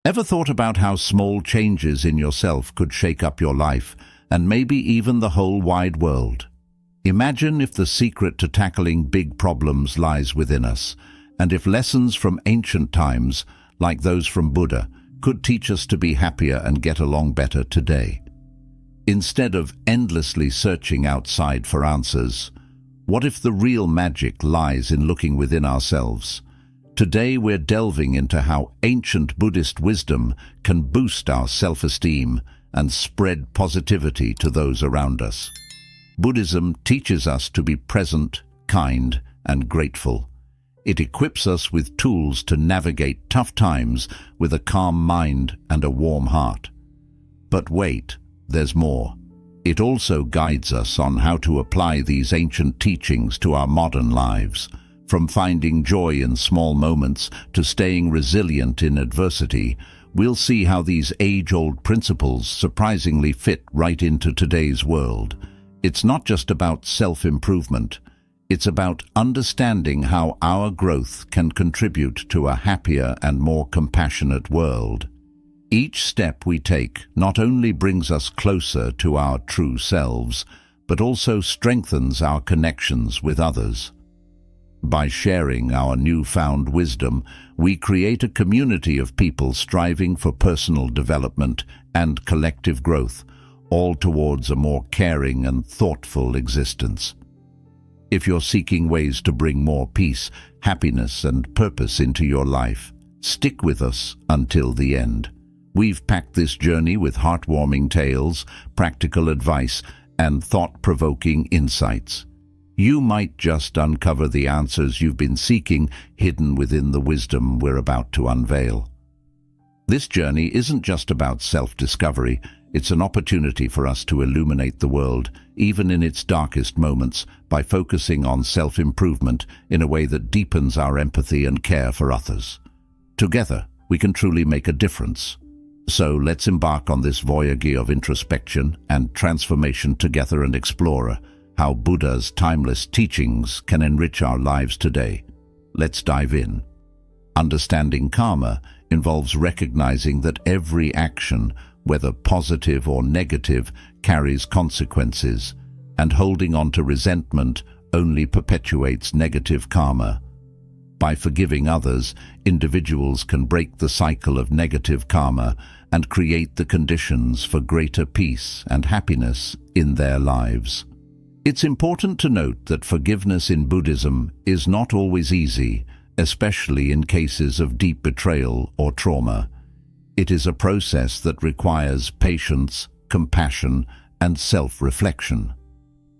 Ever thought about how small changes in yourself could shake up your life, and maybe even the whole wide world? Imagine if the secret to tackling big problems lies within us, and if lessons from ancient times, like those from Buddha, could teach us to be happier and get along better today. Instead of endlessly searching outside for answers, what if the real magic lies in looking within ourselves? Today we're delving into how ancient Buddhist wisdom can boost our self-esteem and spread positivity to those around us. Buddhism teaches us to be present, kind, and grateful. It equips us with tools to navigate tough times with a calm mind and a warm heart. But wait, there's more. It also guides us on how to apply these ancient teachings to our modern lives. From finding joy in small moments to staying resilient in adversity, we'll see how these age-old principles surprisingly fit right into today's world. It's not just about self-improvement. It's about understanding how our growth can contribute to a happier and more compassionate world. Each step we take not only brings us closer to our true selves, but also strengthens our connections with others. By sharing our newfound wisdom, we create a community of people striving for personal development and collective growth, all towards a more caring and thoughtful existence. If you're seeking ways to bring more peace, happiness, and purpose into your life, stick with us until the end. We've packed this journey with heartwarming tales, practical advice, and thought-provoking insights. You might just uncover the answers you've been seeking, hidden within the wisdom we're about to unveil. This journey isn't just about self-discovery. It's an opportunity for us to illuminate the world, even in its darkest moments, by focusing on self-improvement in a way that deepens our empathy and care for others. Together, we can truly make a difference. So let's embark on this voyage of introspection and transformation together and explore how Buddha's timeless teachings can enrich our lives today. Let's dive in. Understanding karma involves recognizing that every action, whether positive or negative, carries consequences, and holding on to resentment only perpetuates negative karma. By forgiving others, individuals can break the cycle of negative karma and create the conditions for greater peace and happiness in their lives. It's important to note that forgiveness in Buddhism is not always easy, especially in cases of deep betrayal or trauma. It is a process that requires patience, compassion, and self-reflection.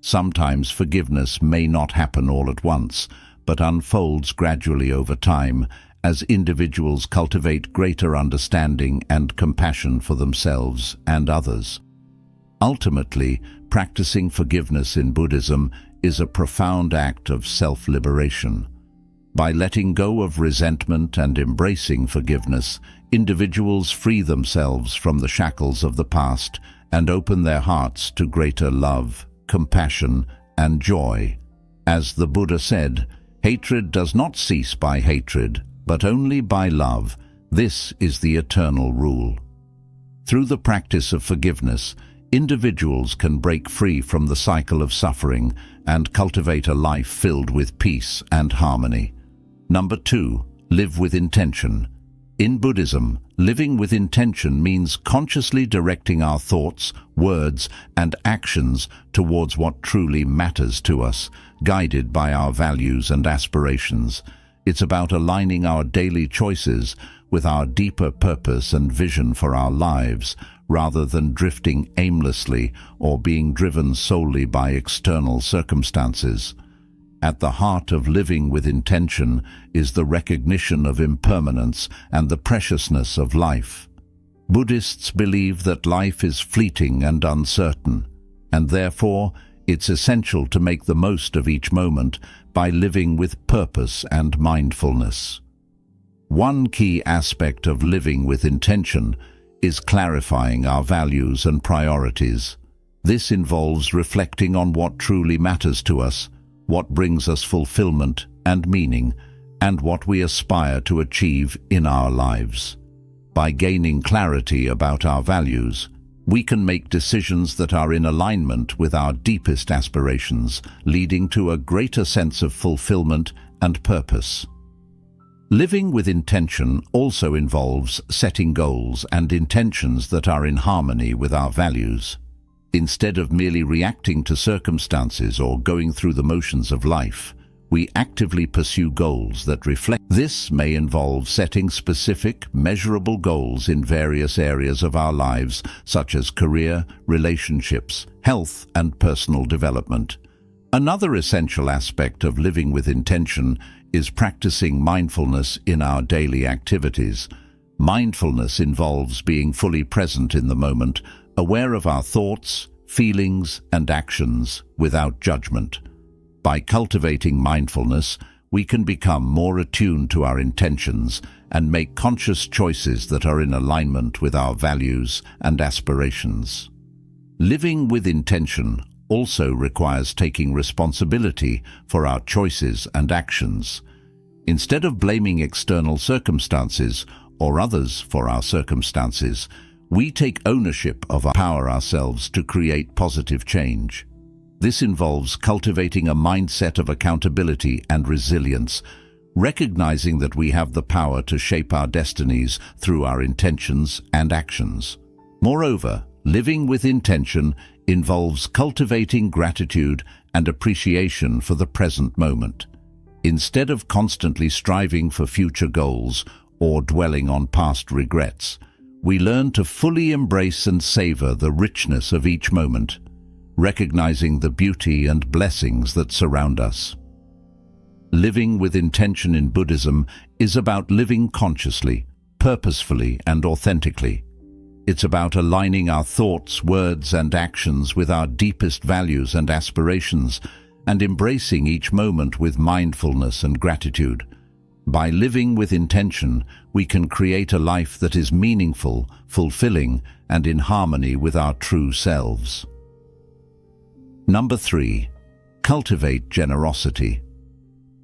Sometimes forgiveness may not happen all at once, but unfolds gradually over time as individuals cultivate greater understanding and compassion for themselves and others. Ultimately, practicing forgiveness in Buddhism is a profound act of self-liberation. By letting go of resentment and embracing forgiveness, individuals free themselves from the shackles of the past and open their hearts to greater love, compassion, and joy. As the Buddha said, hatred does not cease by hatred, but only by love. This is the eternal rule. Through the practice of forgiveness, individuals can break free from the cycle of suffering and cultivate a life filled with peace and harmony. Number 2, live with intention. In Buddhism, living with intention means consciously directing our thoughts, words, and actions towards what truly matters to us, guided by our values and aspirations. It's about aligning our daily choices with our deeper purpose and vision for our lives, rather than drifting aimlessly or being driven solely by external circumstances. At the heart of living with intention is the recognition of impermanence and the preciousness of life. Buddhists believe that life is fleeting and uncertain, and therefore it's essential to make the most of each moment by living with purpose and mindfulness. One key aspect of living with intention is clarifying our values and priorities. This involves reflecting on what truly matters to us, what brings us fulfillment and meaning, and what we aspire to achieve in our lives. By gaining clarity about our values, we can make decisions that are in alignment with our deepest aspirations, leading to a greater sense of fulfillment and purpose. Living with intention also involves setting goals and intentions that are in harmony with our values. Instead of merely reacting to circumstances or going through the motions of life, we actively pursue goals that reflect. This may involve setting specific, measurable goals in various areas of our lives, such as career, relationships, health, and personal development. Another essential aspect of living with intention is practicing mindfulness in our daily activities. Mindfulness involves being fully present in the moment, aware of our thoughts, feelings, and actions without judgment. By cultivating mindfulness, we can become more attuned to our intentions and make conscious choices that are in alignment with our values and aspirations. Living with intention also requires taking responsibility for our choices and actions. Instead of blaming external circumstances or others for our circumstances, we take ownership of our power ourselves to create positive change. This involves cultivating a mindset of accountability and resilience, recognizing that we have the power to shape our destinies through our intentions and actions. Moreover, living with intention involves cultivating gratitude and appreciation for the present moment. Instead of constantly striving for future goals or dwelling on past regrets, we learn to fully embrace and savor the richness of each moment, recognizing the beauty and blessings that surround us. Living with intention in Buddhism is about living consciously, purposefully, and authentically. It's about aligning our thoughts, words, and actions with our deepest values and aspirations, and embracing each moment with mindfulness and gratitude. By living with intention, we can create a life that is meaningful, fulfilling, and in harmony with our true selves. Number 3. Cultivate generosity.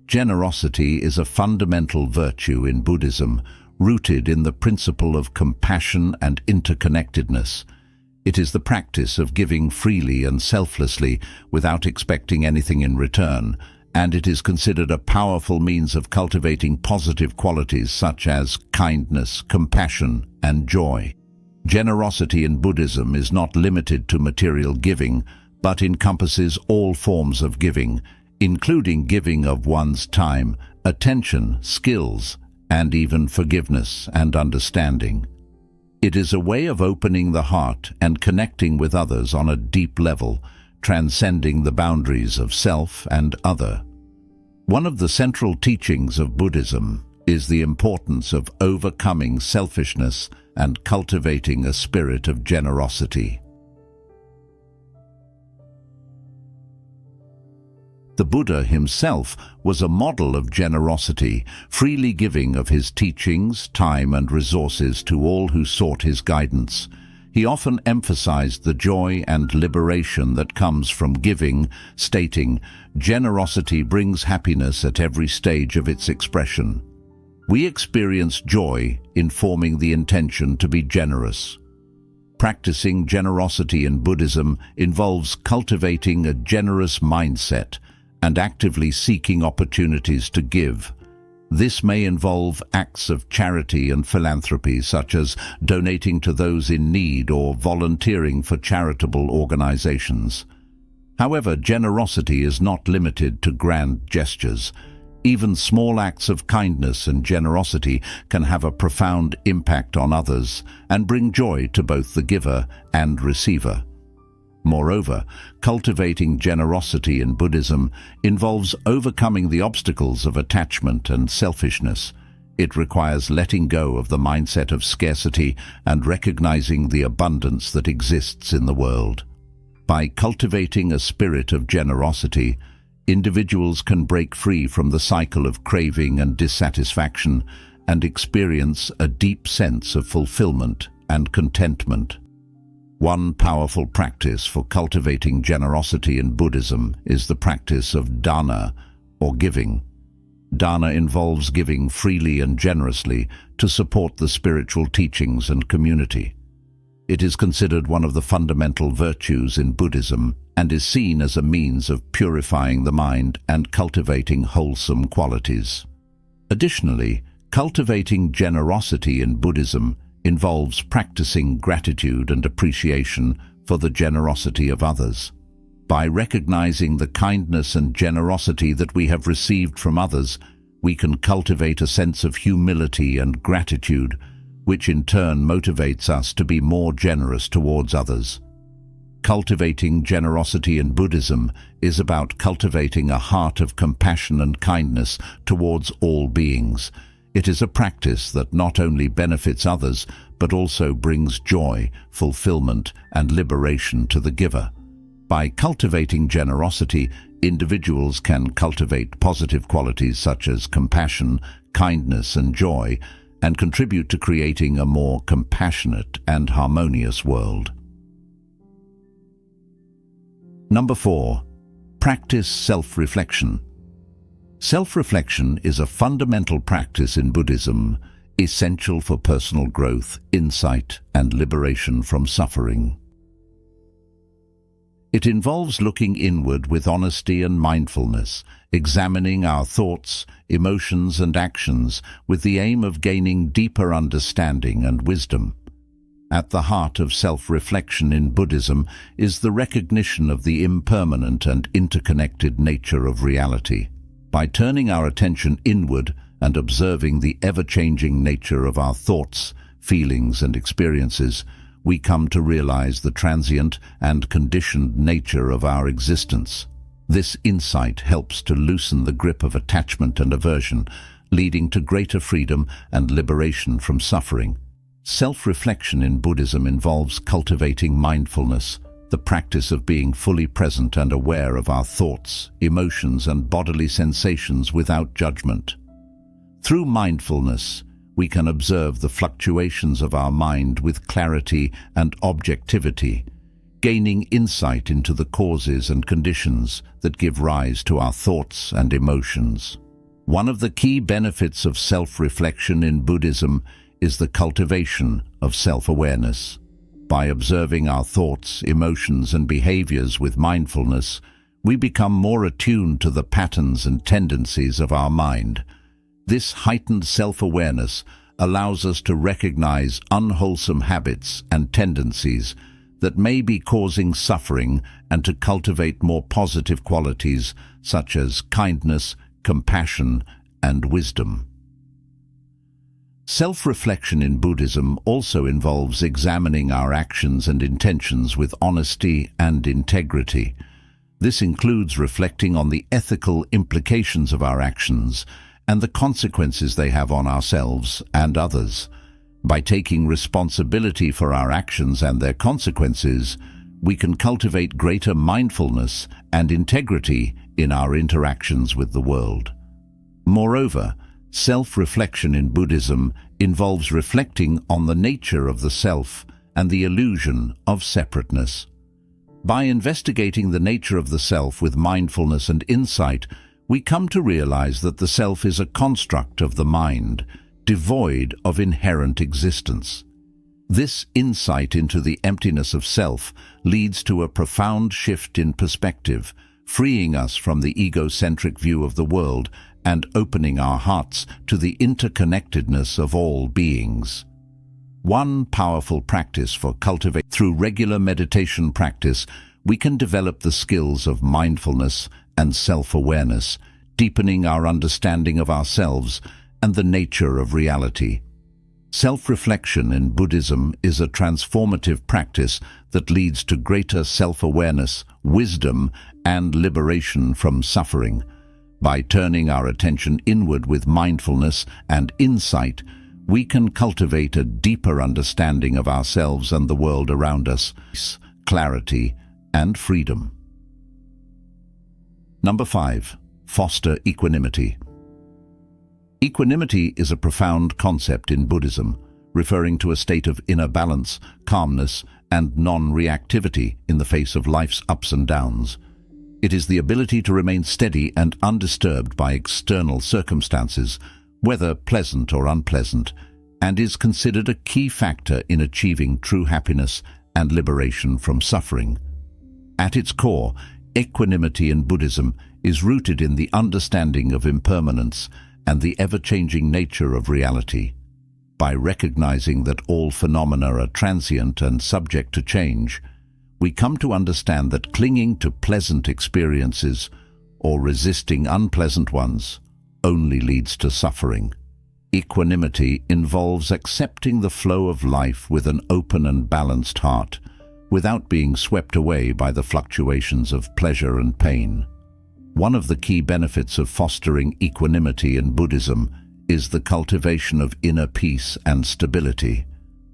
Generosity is a fundamental virtue in Buddhism, rooted in the principle of compassion and interconnectedness. It is the practice of giving freely and selflessly without expecting anything in return, and it is considered a powerful means of cultivating positive qualities such as kindness, compassion, and joy. Generosity in Buddhism is not limited to material giving, but encompasses all forms of giving, including giving of one's time, attention, skills, and even forgiveness and understanding. It is a way of opening the heart and connecting with others on a deep level, transcending the boundaries of self and other. One of the central teachings of Buddhism is the importance of overcoming selfishness and cultivating a spirit of generosity. The Buddha himself was a model of generosity, freely giving of his teachings, time, and resources to all who sought his guidance. He often emphasized the joy and liberation that comes from giving, stating, "Generosity brings happiness at every stage of its expression." We experience joy in forming the intention to be generous. Practicing generosity in Buddhism involves cultivating a generous mindset and actively seeking opportunities to give. This may involve acts of charity and philanthropy, such as donating to those in need or volunteering for charitable organizations. However, generosity is not limited to grand gestures. Even small acts of kindness and generosity can have a profound impact on others and bring joy to both the giver and receiver. Moreover, cultivating generosity in Buddhism involves overcoming the obstacles of attachment and selfishness. It requires letting go of the mindset of scarcity and recognizing the abundance that exists in the world. By cultivating a spirit of generosity, individuals can break free from the cycle of craving and dissatisfaction and experience a deep sense of fulfillment and contentment. One powerful practice for cultivating generosity in Buddhism is the practice of dana, or giving. Dana involves giving freely and generously to support the spiritual teachings and community. It is considered one of the fundamental virtues in Buddhism and is seen as a means of purifying the mind and cultivating wholesome qualities. Additionally, cultivating generosity in Buddhism involves practicing gratitude and appreciation for the generosity of others. By recognizing the kindness and generosity that we have received from others, we can cultivate a sense of humility and gratitude, which in turn motivates us to be more generous towards others. Cultivating generosity in Buddhism is about cultivating a heart of compassion and kindness towards all beings. It is a practice that not only benefits others, but also brings joy, fulfillment, and liberation to the giver. By cultivating generosity, individuals can cultivate positive qualities such as compassion, kindness, and joy, and contribute to creating a more compassionate and harmonious world. Number 4. Practice self-reflection. Self-reflection is a fundamental practice in Buddhism, essential for personal growth, insight, and liberation from suffering. It involves looking inward with honesty and mindfulness, examining our thoughts, emotions, and actions with the aim of gaining deeper understanding and wisdom. At the heart of self-reflection in Buddhism is the recognition of the impermanent and interconnected nature of reality. By turning our attention inward and observing the ever-changing nature of our thoughts, feelings, and experiences, we come to realize the transient and conditioned nature of our existence. This insight helps to loosen the grip of attachment and aversion, leading to greater freedom and liberation from suffering. Self-reflection in Buddhism involves cultivating mindfulness, the practice of being fully present and aware of our thoughts, emotions, and bodily sensations without judgment. Through mindfulness, we can observe the fluctuations of our mind with clarity and objectivity, gaining insight into the causes and conditions that give rise to our thoughts and emotions. One of the key benefits of self-reflection in Buddhism is the cultivation of self-awareness. By observing our thoughts, emotions, and behaviors with mindfulness, we become more attuned to the patterns and tendencies of our mind. This heightened self-awareness allows us to recognize unwholesome habits and tendencies that may be causing suffering and to cultivate more positive qualities such as kindness, compassion, and wisdom. Self-reflection in Buddhism also involves examining our actions and intentions with honesty and integrity. This includes reflecting on the ethical implications of our actions and the consequences they have on ourselves and others. By taking responsibility for our actions and their consequences, we can cultivate greater mindfulness and integrity in our interactions with the world. Moreover, self-reflection in Buddhism involves reflecting on the nature of the self and the illusion of separateness. By investigating the nature of the self with mindfulness and insight, we come to realize that the self is a construct of the mind, devoid of inherent existence. This insight into the emptiness of self leads to a profound shift in perspective, freeing us from the egocentric view of the world and opening our hearts to the interconnectedness of all beings. One powerful practice for cultivating. Through regular meditation practice, we can develop the skills of mindfulness and self-awareness, deepening our understanding of ourselves and the nature of reality. Self-reflection in Buddhism is a transformative practice that leads to greater self-awareness, wisdom, and liberation from suffering. By turning our attention inward with mindfulness and insight, we can cultivate a deeper understanding of ourselves and the world around us, clarity, and freedom. Number 5. Foster equanimity. Equanimity is a profound concept in Buddhism, referring to a state of inner balance, calmness, and non-reactivity in the face of life's ups and downs. It is the ability to remain steady and undisturbed by external circumstances, whether pleasant or unpleasant, and is considered a key factor in achieving true happiness and liberation from suffering. At its core, equanimity in Buddhism is rooted in the understanding of impermanence and the ever-changing nature of reality. By recognizing that all phenomena are transient and subject to change, we come to understand that clinging to pleasant experiences or resisting unpleasant ones only leads to suffering. Equanimity involves accepting the flow of life with an open and balanced heart, without being swept away by the fluctuations of pleasure and pain. One of the key benefits of fostering equanimity in Buddhism is the cultivation of inner peace and stability.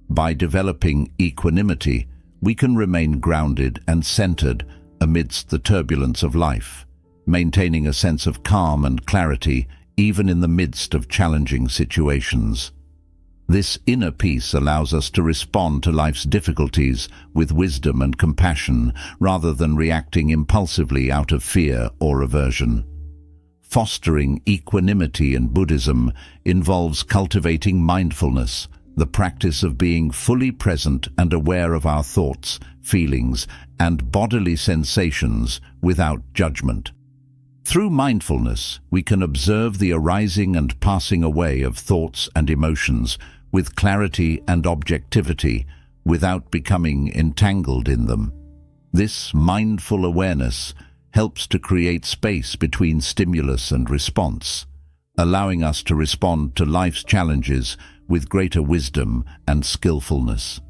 By developing equanimity, we can remain grounded and centered amidst the turbulence of life, maintaining a sense of calm and clarity even in the midst of challenging situations. This inner peace allows us to respond to life's difficulties with wisdom and compassion rather than reacting impulsively out of fear or aversion. Fostering equanimity in Buddhism involves cultivating mindfulness, the practice of being fully present and aware of our thoughts, feelings, and bodily sensations without judgment. Through mindfulness, we can observe the arising and passing away of thoughts and emotions with clarity and objectivity without becoming entangled in them. This mindful awareness helps to create space between stimulus and response, allowing us to respond to life's challenges with greater wisdom and skillfulness.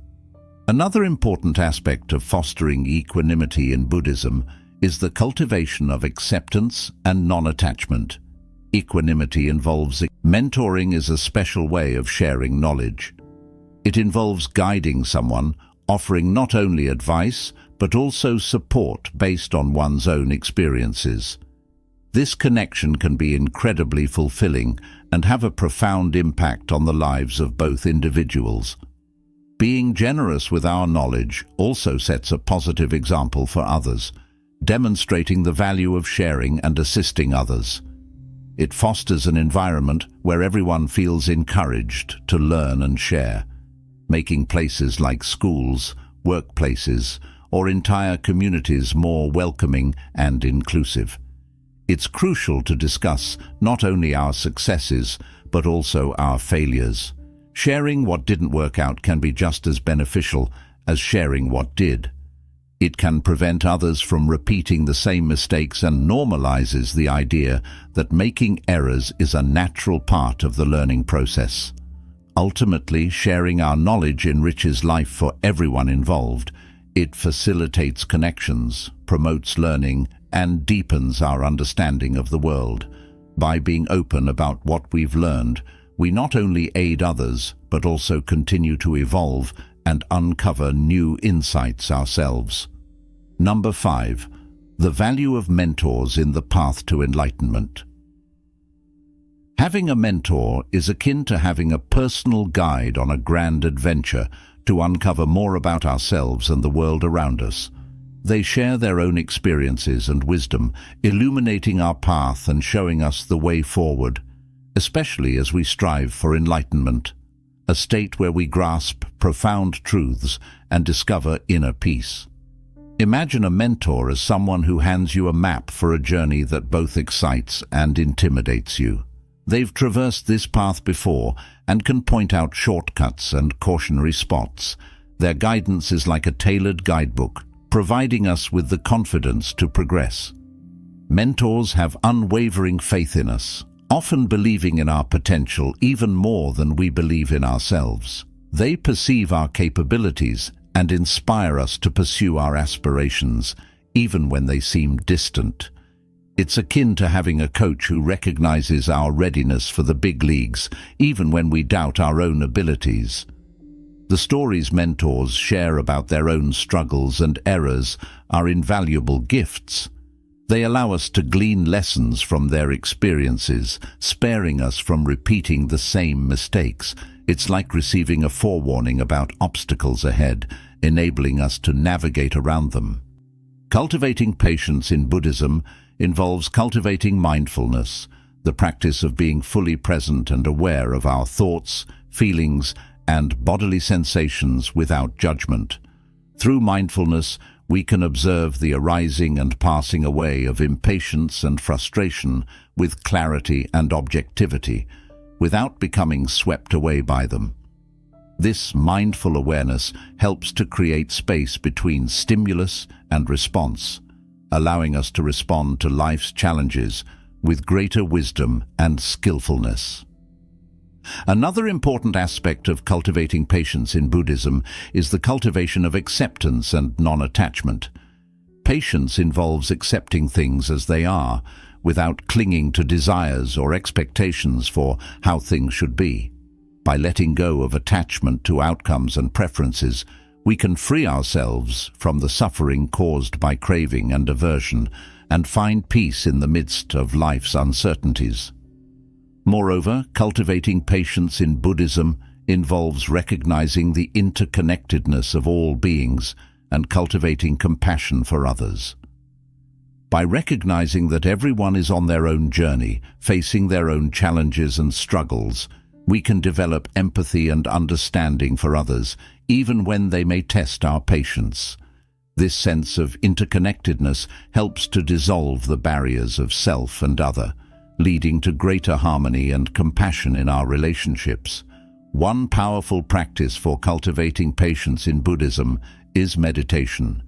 Another important aspect of fostering equanimity in Buddhism is the cultivation of acceptance and non-attachment. Equanimity involves mentoring is a special way of sharing knowledge. It involves guiding someone, offering not only advice, but also support based on one's own experiences. This connection can be incredibly fulfilling and have a profound impact on the lives of both individuals. Being generous with our knowledge also sets a positive example for others, demonstrating the value of sharing and assisting others. It fosters an environment where everyone feels encouraged to learn and share, making places like schools, workplaces, or entire communities more welcoming and inclusive. It's crucial to discuss not only our successes, but also our failures. Sharing what didn't work out can be just as beneficial as sharing what did. It can prevent others from repeating the same mistakes and normalizes the idea that making errors is a natural part of the learning process. Ultimately, sharing our knowledge enriches life for everyone involved. It facilitates connections, promotes learning, and deepens our understanding of the world. By being open about what we've learned, we not only aid others, but also continue to evolve and uncover new insights ourselves. Number 5. The value of mentors in the path to enlightenment. Having a mentor is akin to having a personal guide on a grand adventure to uncover more about ourselves and the world around us. They share their own experiences and wisdom, illuminating our path and showing us the way forward, especially as we strive for enlightenment, a state where we grasp profound truths and discover inner peace. Imagine a mentor as someone who hands you a map for a journey that both excites and intimidates you. They've traversed this path before and can point out shortcuts and cautionary spots. Their guidance is like a tailored guidebook, providing us with the confidence to progress. Mentors have unwavering faith in us, often believing in our potential even more than we believe in ourselves. They perceive our capabilities and inspire us to pursue our aspirations, even when they seem distant. It's akin to having a coach who recognizes our readiness for the big leagues, even when we doubt our own abilities. The stories mentors share about their own struggles and errors are invaluable gifts. They allow us to glean lessons from their experiences, sparing us from repeating the same mistakes. It's like receiving a forewarning about obstacles ahead, enabling us to navigate around them. Cultivating patience in Buddhism involves cultivating mindfulness, the practice of being fully present and aware of our thoughts, feelings, and bodily sensations without judgment. Through mindfulness, we can observe the arising and passing away of impatience and frustration with clarity and objectivity, without becoming swept away by them. This mindful awareness helps to create space between stimulus and response, allowing us to respond to life's challenges with greater wisdom and skillfulness. Another important aspect of cultivating patience in Buddhism is the cultivation of acceptance and non-attachment. Patience involves accepting things as they are, without clinging to desires or expectations for how things should be. By letting go of attachment to outcomes and preferences, we can free ourselves from the suffering caused by craving and aversion and find peace in the midst of life's uncertainties. Moreover, cultivating patience in Buddhism involves recognizing the interconnectedness of all beings and cultivating compassion for others. By recognizing that everyone is on their own journey, facing their own challenges and struggles, we can develop empathy and understanding for others, even when they may test our patience. This sense of interconnectedness helps to dissolve the barriers of self and other, leading to greater harmony and compassion in our relationships. One powerful practice for cultivating patience in Buddhism is meditation.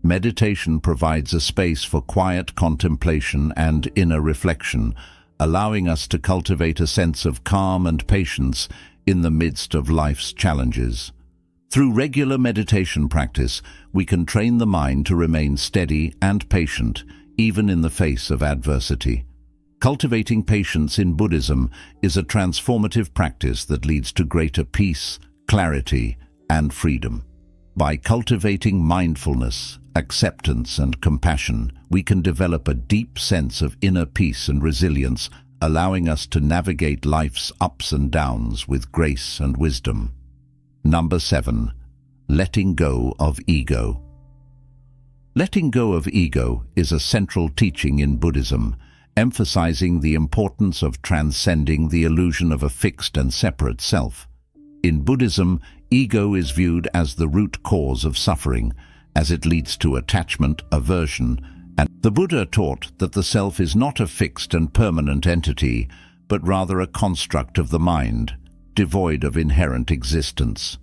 Meditation provides a space for quiet contemplation and inner reflection, allowing us to cultivate a sense of calm and patience in the midst of life's challenges. Through regular meditation practice, we can train the mind to remain steady and patient, even in the face of adversity. Cultivating patience in Buddhism is a transformative practice that leads to greater peace, clarity, and freedom. By cultivating mindfulness, acceptance, and compassion, we can develop a deep sense of inner peace and resilience, allowing us to navigate life's ups and downs with grace and wisdom. Number 7. Letting go of ego. Letting go of ego is a central teaching in Buddhism, emphasizing the importance of transcending the illusion of a fixed and separate self. In Buddhism, ego is viewed as the root cause of suffering, as it leads to attachment, aversion, and the Buddha taught that the self is not a fixed and permanent entity, but rather a construct of the mind, devoid of inherent existence.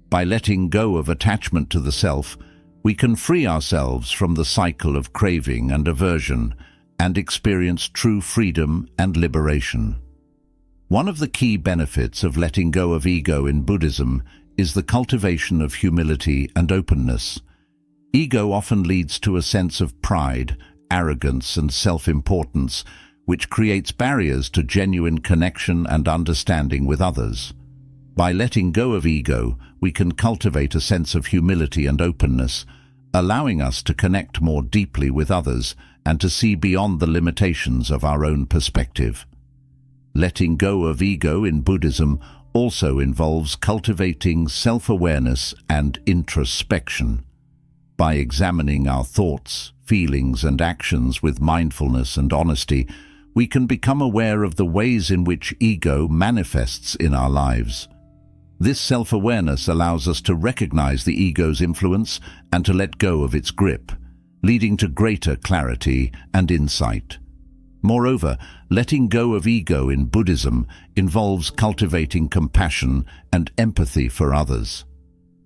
By letting go of attachment to the self, we can free ourselves from the cycle of craving and aversion and experience true freedom and liberation. One of the key benefits of letting go of ego in Buddhism is the cultivation of humility and openness. Ego often leads to a sense of pride, arrogance, and self-importance, which creates barriers to genuine connection and understanding with others. By letting go of ego, we can cultivate a sense of humility and openness, allowing us to connect more deeply with others and to see beyond the limitations of our own perspective. Letting go of ego in Buddhism also involves cultivating self-awareness and introspection. By examining our thoughts, feelings, and actions with mindfulness and honesty, we can become aware of the ways in which ego manifests in our lives. This self-awareness allows us to recognize the ego's influence and to let go of its grip, leading to greater clarity and insight. Moreover, letting go of ego in Buddhism involves cultivating compassion and empathy for others.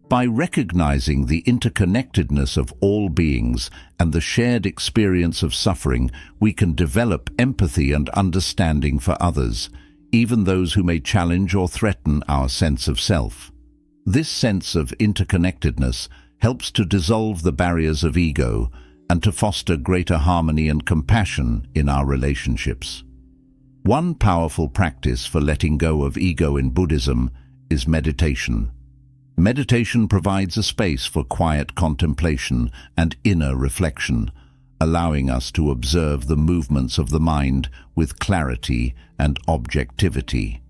By recognizing the interconnectedness of all beings and the shared experience of suffering, we can develop empathy and understanding for others, even those who may challenge or threaten our sense of self. This sense of interconnectedness helps to dissolve the barriers of ego and to foster greater harmony and compassion in our relationships. One powerful practice for letting go of ego in Buddhism is meditation. Meditation provides a space for quiet contemplation and inner reflection, allowing us to observe the movements of the mind with clarity and objectivity.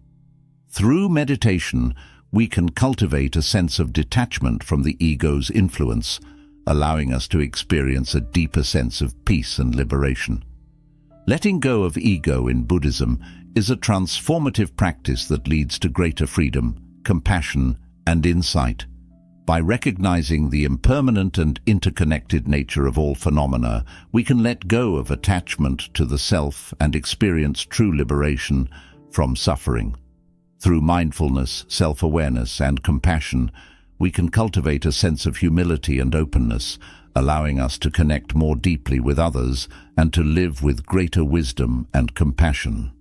Through meditation, we can cultivate a sense of detachment from the ego's influence, allowing us to experience a deeper sense of peace and liberation. Letting go of ego in Buddhism is a transformative practice that leads to greater freedom, compassion, and insight. By recognizing the impermanent and interconnected nature of all phenomena, we can let go of attachment to the self and experience true liberation from suffering. Through mindfulness, self-awareness, and compassion, we can cultivate a sense of humility and openness, allowing us to connect more deeply with others and to live with greater wisdom and compassion.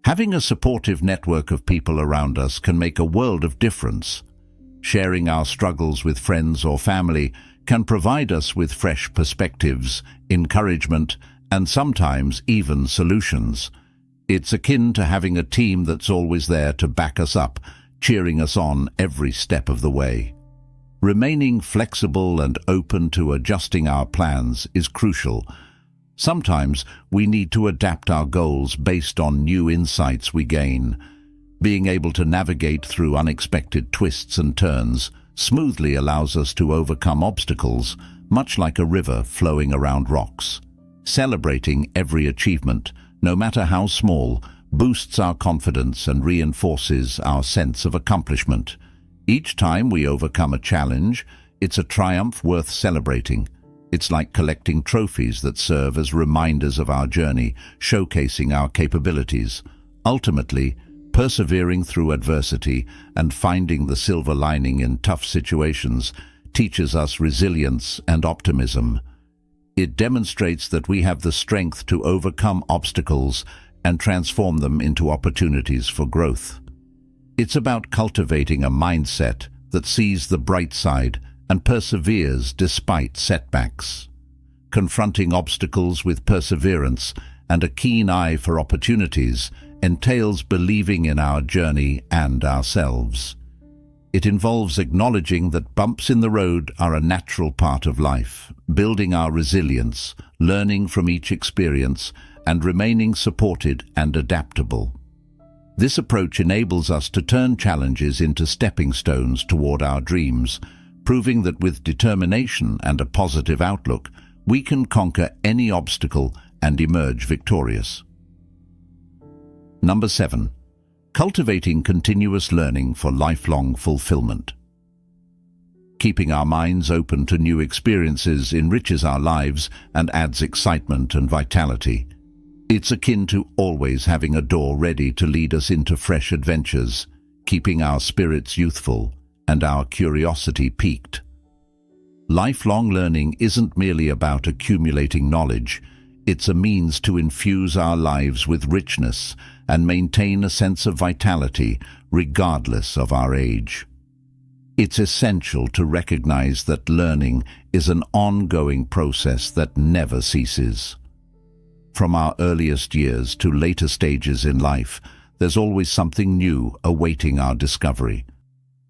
Having a supportive network of people around us can make a world of difference. Sharing our struggles with friends or family can provide us with fresh perspectives, encouragement, and sometimes even solutions. It's akin to having a team that's always there to back us up, cheering us on every step of the way. Remaining flexible and open to adjusting our plans is crucial. Sometimes we need to adapt our goals based on new insights we gain. Being able to navigate through unexpected twists and turns smoothly allows us to overcome obstacles, much like a river flowing around rocks. Celebrating every achievement, no matter how small, boosts our confidence and reinforces our sense of accomplishment. Each time we overcome a challenge, it's a triumph worth celebrating. It's like collecting trophies that serve as reminders of our journey, showcasing our capabilities. Ultimately, persevering through adversity and finding the silver lining in tough situations teaches us resilience and optimism. It demonstrates that we have the strength to overcome obstacles and transform them into opportunities for growth. It's about cultivating a mindset that sees the bright side and perseveres despite setbacks. Confronting obstacles with perseverance and a keen eye for opportunities entails believing in our journey and ourselves. It involves acknowledging that bumps in the road are a natural part of life, building our resilience, learning from each experience, and remaining supported and adaptable. This approach enables us to turn challenges into stepping stones toward our dreams, proving that with determination and a positive outlook, we can conquer any obstacle and emerge victorious. Number 7. Cultivating continuous learning for lifelong fulfillment. Keeping our minds open to new experiences enriches our lives and adds excitement and vitality. It's akin to always having a door ready to lead us into fresh adventures, keeping our spirits youthful and our curiosity piqued. Lifelong learning isn't merely about accumulating knowledge. It's a means to infuse our lives with richness and maintain a sense of vitality regardless of our age. It's essential to recognize that learning is an ongoing process that never ceases. From our earliest years to later stages in life, there's always something new awaiting our discovery.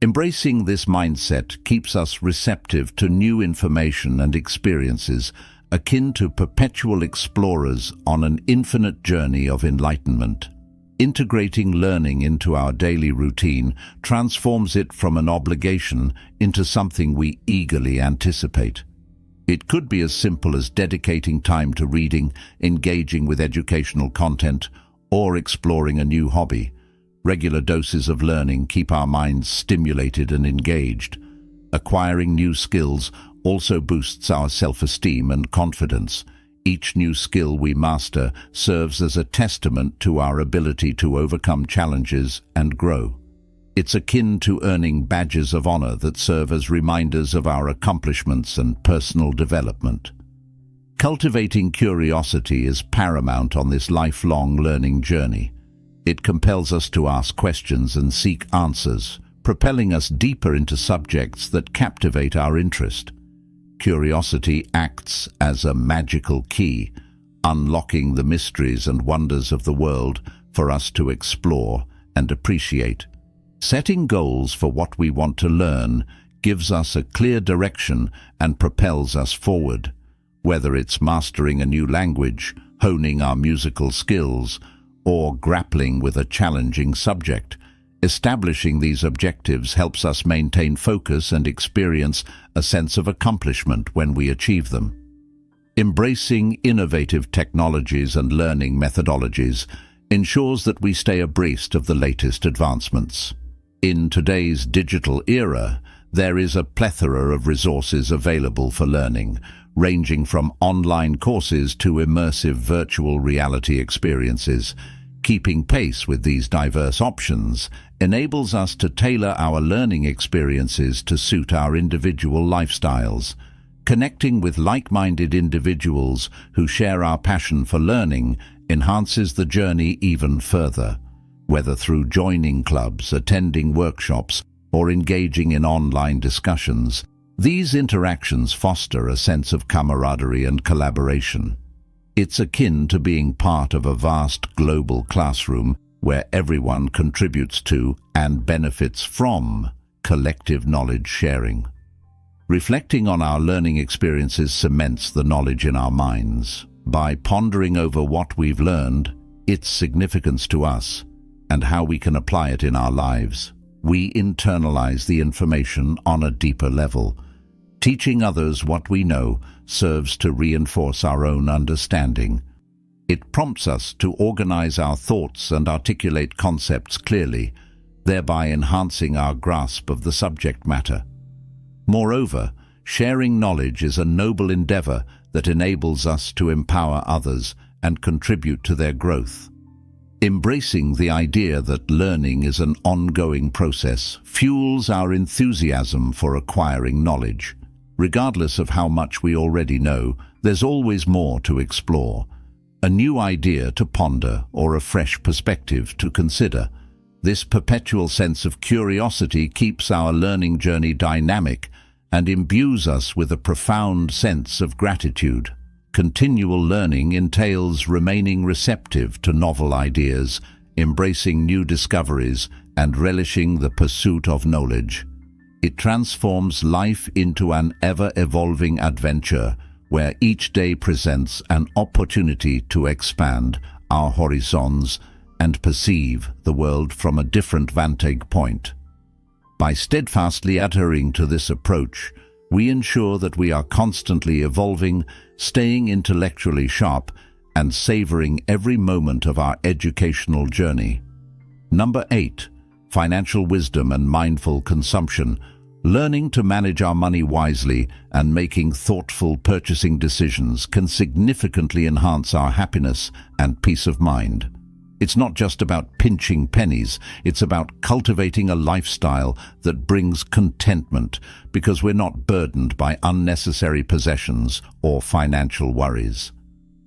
Embracing this mindset keeps us receptive to new information and experiences, akin to perpetual explorers on an infinite journey of enlightenment. Integrating learning into our daily routine transforms it from an obligation into something we eagerly anticipate. It could be as simple as dedicating time to reading, engaging with educational content, or exploring a new hobby. Regular doses of learning keep our minds stimulated and engaged. Acquiring new skills also boosts our self-esteem and confidence. Each new skill we master serves as a testament to our ability to overcome challenges and grow. It's akin to earning badges of honor that serve as reminders of our accomplishments and personal development. Cultivating curiosity is paramount on this lifelong learning journey. It compels us to ask questions and seek answers, propelling us deeper into subjects that captivate our interest. Curiosity acts as a magical key, unlocking the mysteries and wonders of the world for us to explore and appreciate. Setting goals for what we want to learn gives us a clear direction and propels us forward. Whether it's mastering a new language, honing our musical skills, or grappling with a challenging subject, Establishing these objectives helps us maintain focus and experience a sense of accomplishment when we achieve them. Embracing innovative technologies and learning methodologies ensures that we stay abreast of the latest advancements. In today's digital era, there is a plethora of resources available for learning, ranging from online courses to immersive virtual reality experiences. Keeping pace with these diverse options enables us to tailor our learning experiences to suit our individual lifestyles. Connecting with like-minded individuals who share our passion for learning enhances the journey even further. Whether through joining clubs, attending workshops, or engaging in online discussions, these interactions foster a sense of camaraderie and collaboration. It's akin to being part of a vast global classroom where everyone contributes to and benefits from collective knowledge sharing. Reflecting on our learning experiences cements the knowledge in our minds. By pondering over what we've learned, its significance to us, and how we can apply it in our lives, we internalize the information on a deeper level. Teaching others what we know serves to reinforce our own understanding. It prompts us to organize our thoughts and articulate concepts clearly, thereby enhancing our grasp of the subject matter. Moreover, sharing knowledge is a noble endeavor that enables us to empower others and contribute to their growth. Embracing the idea that learning is an ongoing process fuels our enthusiasm for acquiring knowledge. Regardless of how much we already know, there's always more to explore, a new idea to ponder, or a fresh perspective to consider. This perpetual sense of curiosity keeps our learning journey dynamic and imbues us with a profound sense of gratitude. Continual learning entails remaining receptive to novel ideas, embracing new discoveries, and relishing the pursuit of knowledge. It transforms life into an ever-evolving adventure where each day presents an opportunity to expand our horizons and perceive the world from a different vantage point. By steadfastly adhering to this approach, we ensure that we are constantly evolving, staying intellectually sharp, and savoring every moment of our educational journey. Number 8. Financial wisdom and mindful consumption. Learning to manage our money wisely and making thoughtful purchasing decisions can significantly enhance our happiness and peace of mind. It's not just about pinching pennies, it's about cultivating a lifestyle that brings contentment because we're not burdened by unnecessary possessions or financial worries.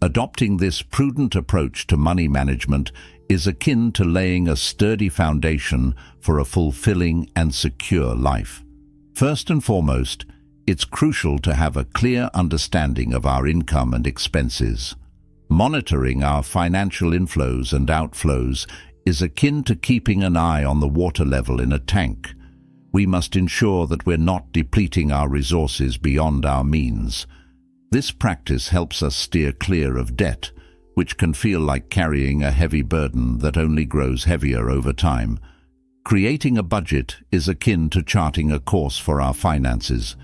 Adopting this prudent approach to money management is akin to laying a sturdy foundation for a fulfilling and secure life. First and foremost, it's crucial to have a clear understanding of our income and expenses. Monitoring our financial inflows and outflows is akin to keeping an eye on the water level in a tank. We must ensure that we're not depleting our resources beyond our means. This practice helps us steer clear of debt, which can feel like carrying a heavy burden that only grows heavier over time. Creating a budget is akin to charting a course for our finances.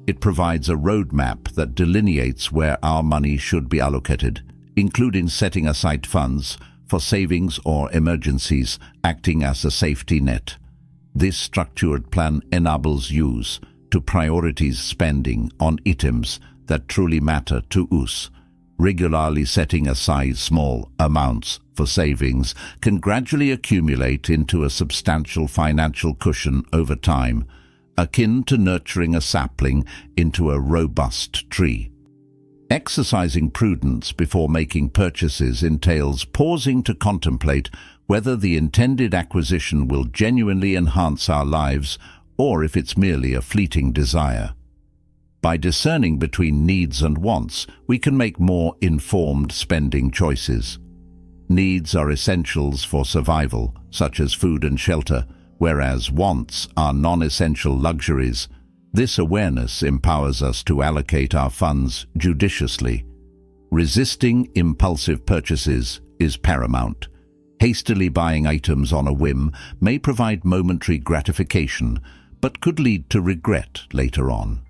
It provides a roadmap that delineates where our money should be allocated, including setting aside funds for savings or emergencies, acting as a safety net. This structured plan enables use to prioritize spending on items that truly matter to us. Regularly setting aside small amounts for savings can gradually accumulate into a substantial financial cushion over time, akin to nurturing a sapling into a robust tree. Exercising prudence before making purchases entails pausing to contemplate whether the intended acquisition will genuinely enhance our lives or if it's merely a fleeting desire. By discerning between needs and wants, we can make more informed spending choices. Needs are essentials for survival, such as food and shelter, whereas wants are non-essential luxuries. This awareness empowers us to allocate our funds judiciously. Resisting impulsive purchases is paramount. Hastily buying items on a whim may provide momentary gratification, but could lead to regret later on.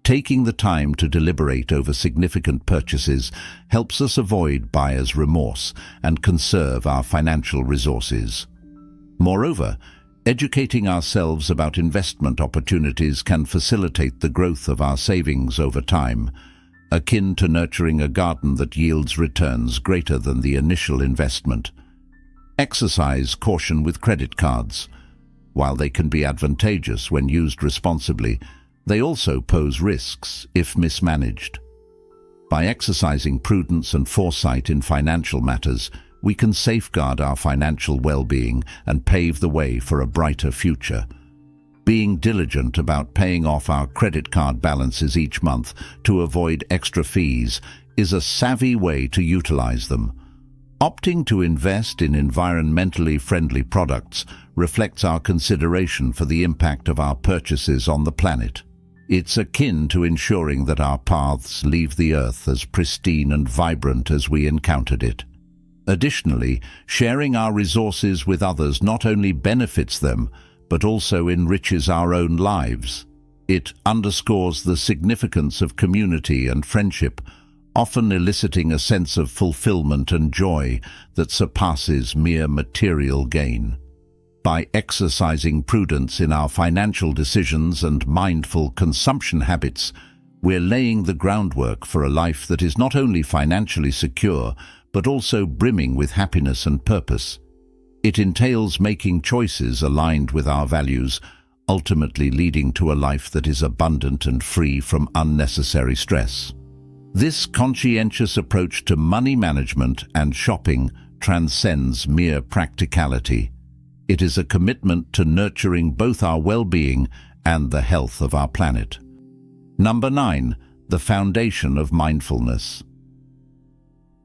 Taking the time to deliberate over significant purchases helps us avoid buyer's remorse and conserve our financial resources. Moreover, educating ourselves about investment opportunities can facilitate the growth of our savings over time, akin to nurturing a garden that yields returns greater than the initial investment. Exercise caution with credit cards. While they can be advantageous when used responsibly, they also pose risks if mismanaged. By exercising prudence and foresight in financial matters, we can safeguard our financial well-being and pave the way for a brighter future. Being diligent about paying off our credit card balances each month to avoid extra fees is a savvy way to utilize them. Opting to invest in environmentally friendly products reflects our consideration for the impact of our purchases on the planet. It's akin to ensuring that our paths leave the earth as pristine and vibrant as we encountered it. Additionally, sharing our resources with others not only benefits them, but also enriches our own lives. It underscores the significance of community and friendship, often eliciting a sense of fulfillment and joy that surpasses mere material gain. By exercising prudence in our financial decisions and mindful consumption habits, we're laying the groundwork for a life that is not only financially secure, but also brimming with happiness and purpose. It entails making choices aligned with our values, ultimately leading to a life that is abundant and free from unnecessary stress. This conscientious approach to money management and shopping transcends mere practicality. It is a commitment to nurturing both our well-being and the health of our planet. Number 9. The foundation of mindfulness.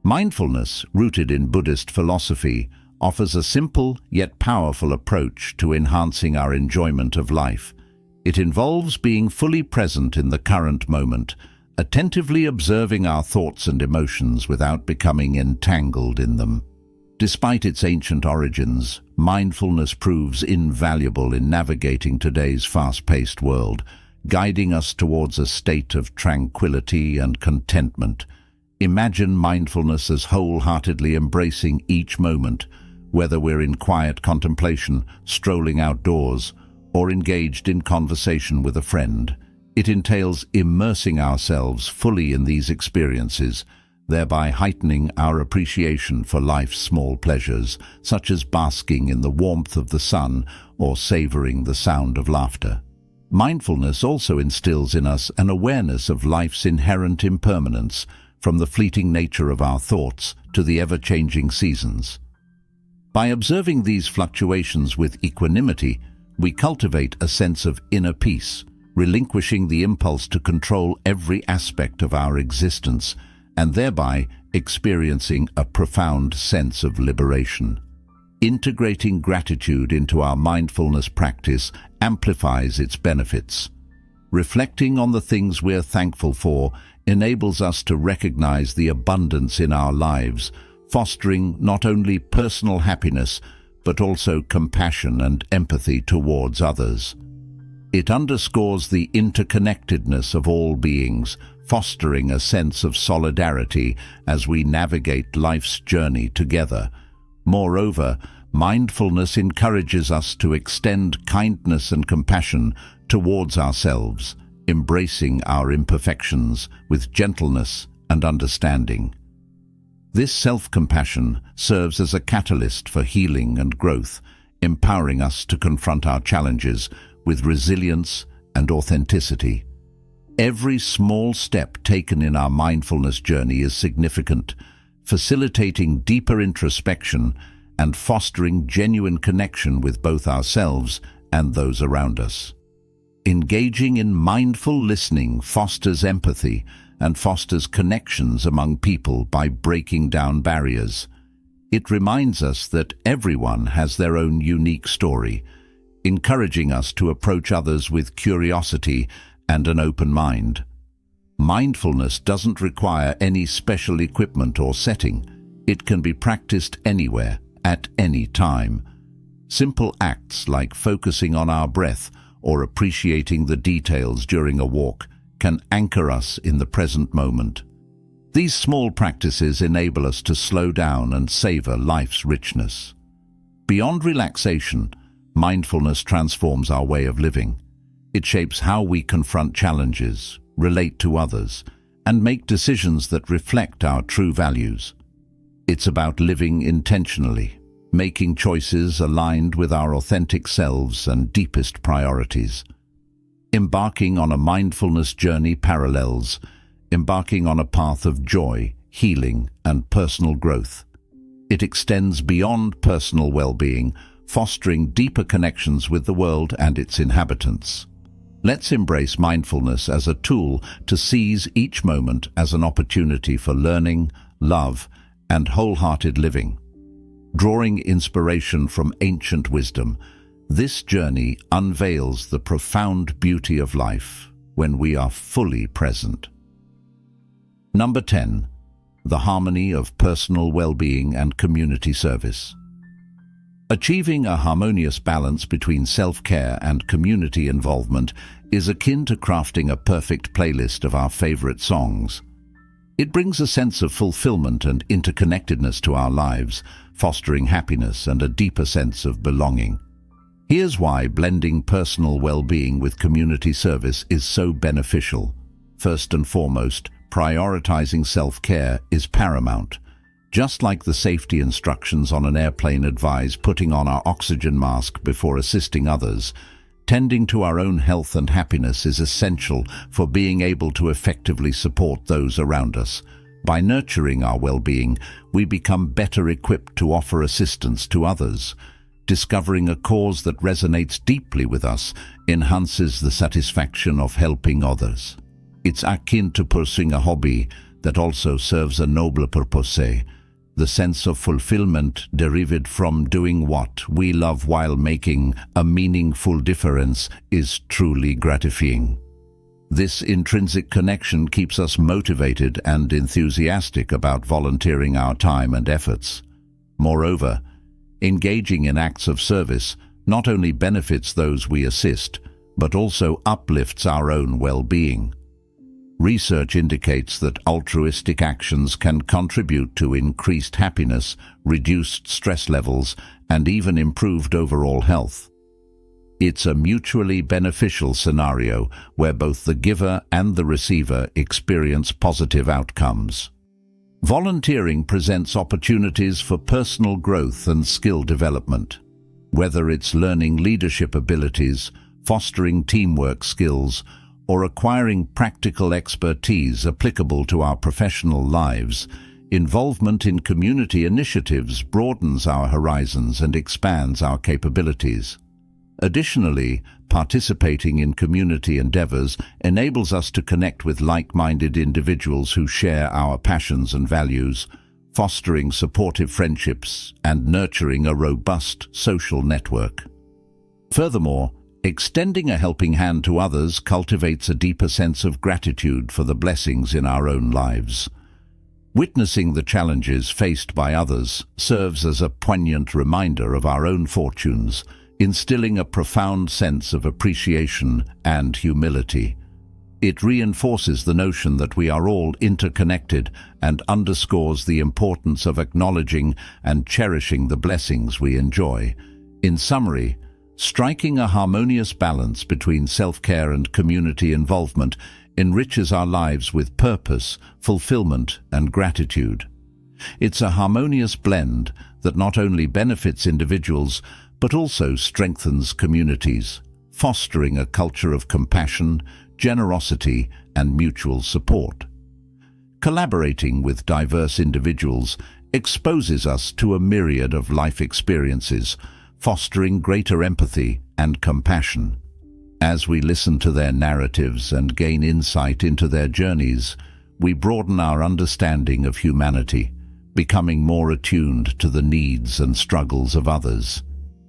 Mindfulness, rooted in Buddhist philosophy, offers a simple yet powerful approach to enhancing our enjoyment of life. It involves being fully present in the current moment, attentively observing our thoughts and emotions without becoming entangled in them. Despite its ancient origins, mindfulness proves invaluable in navigating today's fast-paced world, guiding us towards a state of tranquility and contentment. Imagine mindfulness as wholeheartedly embracing each moment, whether we're in quiet contemplation, strolling outdoors, or engaged in conversation with a friend. It entails immersing ourselves fully in these experiences, thereby heightening our appreciation for life's small pleasures, such as basking in the warmth of the sun or savoring the sound of laughter. Mindfulness also instills in us an awareness of life's inherent impermanence, from the fleeting nature of our thoughts to the ever-changing seasons. By observing these fluctuations with equanimity, we cultivate a sense of inner peace, relinquishing the impulse to control every aspect of our existence, and thereby experiencing a profound sense of liberation. Integrating gratitude into our mindfulness practice amplifies its benefits. Reflecting on the things we're thankful for enables us to recognize the abundance in our lives, fostering not only personal happiness, but also compassion and empathy towards others. It underscores the interconnectedness of all beings, fostering a sense of solidarity as we navigate life's journey together. Moreover, mindfulness encourages us to extend kindness and compassion towards ourselves, embracing our imperfections with gentleness and understanding. This self-compassion serves as a catalyst for healing and growth, empowering us to confront our challenges with resilience and authenticity. Every small step taken in our mindfulness journey is significant, facilitating deeper introspection and fostering genuine connection with both ourselves and those around us. Engaging in mindful listening fosters empathy and fosters connections among people by breaking down barriers. It reminds us that everyone has their own unique story, encouraging us to approach others with curiosity and an open mind. Mindfulness doesn't require any special equipment or setting. It can be practiced anywhere at any time. Simple acts like focusing on our breath or appreciating the details during a walk can anchor us in the present moment. These small practices enable us to slow down and savor life's richness. Beyond relaxation, mindfulness transforms our way of living. It shapes how we confront challenges, relate to others, and make decisions that reflect our true values. It's about living intentionally, making choices aligned with our authentic selves and deepest priorities. Embarking on a mindfulness journey parallels embarking on a path of joy, healing, and personal growth. It extends beyond personal well-being, fostering deeper connections with the world and its inhabitants. Let's embrace mindfulness as a tool to seize each moment as an opportunity for learning, love, and wholehearted living. Drawing inspiration from ancient wisdom, this journey unveils the profound beauty of life when we are fully present. Number 10. The harmony of personal well-being and community service. Achieving a harmonious balance between self-care and community involvement is akin to crafting a perfect playlist of our favorite songs. It brings a sense of fulfillment and interconnectedness to our lives, fostering happiness and a deeper sense of belonging. Here's why blending personal well-being with community service is so beneficial. First and foremost, prioritizing self-care is paramount. Just like the safety instructions on an airplane advise putting on our oxygen mask before assisting others, tending to our own health and happiness is essential for being able to effectively support those around us. By nurturing our well-being, we become better equipped to offer assistance to others. Discovering a cause that resonates deeply with us enhances the satisfaction of helping others. It's akin to pursuing a hobby that also serves a nobler purpose. The sense of fulfillment derived from doing what we love while making a meaningful difference is truly gratifying. This intrinsic connection keeps us motivated and enthusiastic about volunteering our time and efforts. Moreover, engaging in acts of service not only benefits those we assist, but also uplifts our own well-being. Research indicates that altruistic actions can contribute to increased happiness, reduced stress levels, and even improved overall health. It's a mutually beneficial scenario where both the giver and the receiver experience positive outcomes. Volunteering presents opportunities for personal growth and skill development. Whether it's learning leadership abilities, fostering teamwork skills, or acquiring practical expertise applicable to our professional lives, involvement in community initiatives broadens our horizons and expands our capabilities. Additionally, participating in community endeavors enables us to connect with like-minded individuals who share our passions and values, fostering supportive friendships and nurturing a robust social network. Furthermore, extending a helping hand to others cultivates a deeper sense of gratitude for the blessings in our own lives. Witnessing the challenges faced by others serves as a poignant reminder of our own fortunes, instilling a profound sense of appreciation and humility. It reinforces the notion that we are all interconnected and underscores the importance of acknowledging and cherishing the blessings we enjoy. In summary, striking a harmonious balance between self-care and community involvement enriches our lives with purpose, fulfillment, and gratitude. It's a harmonious blend that not only benefits individuals, but also strengthens communities, fostering a culture of compassion, generosity, and mutual support. Collaborating with diverse individuals exposes us to a myriad of life experiences, fostering greater empathy and compassion. As we listen to their narratives and gain insight into their journeys, we broaden our understanding of humanity, becoming more attuned to the needs and struggles of others.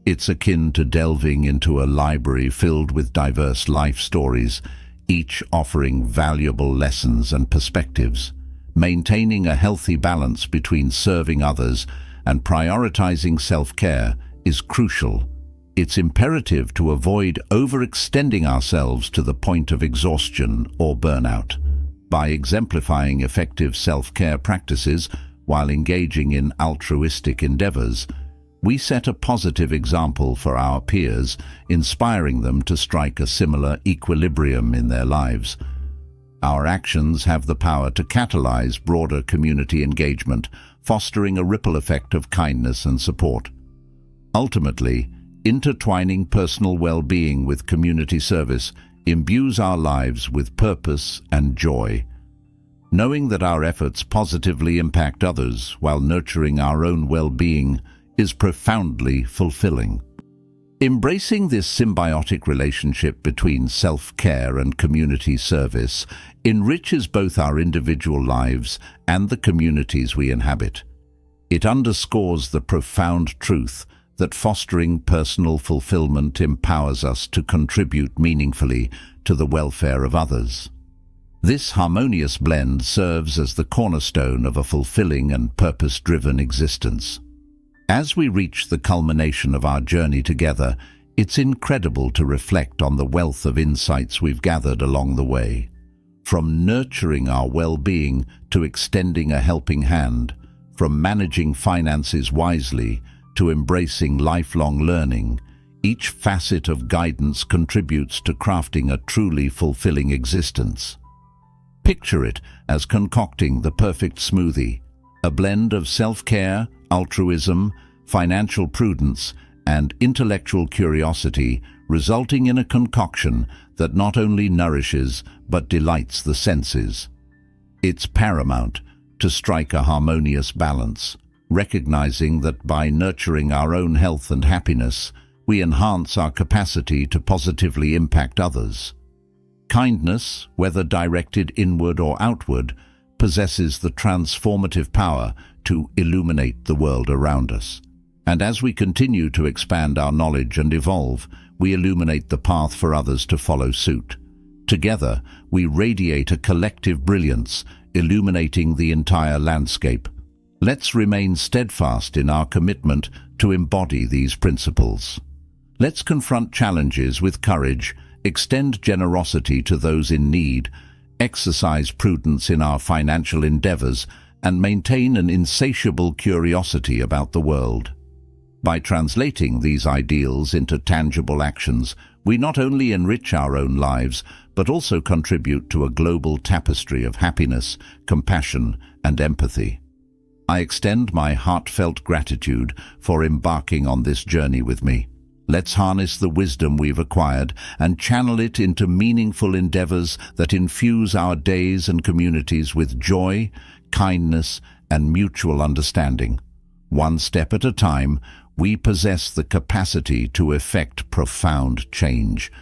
It's akin to delving into a library filled with diverse life stories, each offering valuable lessons and perspectives. Maintaining a healthy balance between serving others and prioritizing self-care is crucial. It's imperative to avoid overextending ourselves to the point of exhaustion or burnout. By exemplifying effective self-care practices while engaging in altruistic endeavors, we set a positive example for our peers, inspiring them to strike a similar equilibrium in their lives. Our actions have the power to catalyze broader community engagement, fostering a ripple effect of kindness and support. Ultimately, intertwining personal well-being with community service imbues our lives with purpose and joy. Knowing that our efforts positively impact others while nurturing our own well-being is profoundly fulfilling. Embracing this symbiotic relationship between self-care and community service enriches both our individual lives and the communities we inhabit. It underscores the profound truth that fostering personal fulfillment empowers us to contribute meaningfully to the welfare of others. This harmonious blend serves as the cornerstone of a fulfilling and purpose-driven existence. As we reach the culmination of our journey together, it's incredible to reflect on the wealth of insights we've gathered along the way. From nurturing our well-being to extending a helping hand, from managing finances wisely to embracing lifelong learning, each facet of guidance contributes to crafting a truly fulfilling existence. Picture it as concocting the perfect smoothie, a blend of self-care, altruism, financial prudence, and intellectual curiosity, resulting in a concoction that not only nourishes but delights the senses. It's paramount to strike a harmonious balance, recognizing that by nurturing our own health and happiness, we enhance our capacity to positively impact others. Kindness, whether directed inward or outward, possesses the transformative power to illuminate the world around us. And as we continue to expand our knowledge and evolve, we illuminate the path for others to follow suit. Together, we radiate a collective brilliance, illuminating the entire landscape. Let's remain steadfast in our commitment to embody these principles. Let's confront challenges with courage, extend generosity to those in need, exercise prudence in our financial endeavors, and maintain an insatiable curiosity about the world. By translating these ideals into tangible actions, we not only enrich our own lives, but also contribute to a global tapestry of happiness, compassion, and empathy. I extend my heartfelt gratitude for embarking on this journey with me. Let's harness the wisdom we've acquired and channel it into meaningful endeavors that infuse our days and communities with joy, kindness, and mutual understanding. One step at a time, we possess the capacity to effect profound change.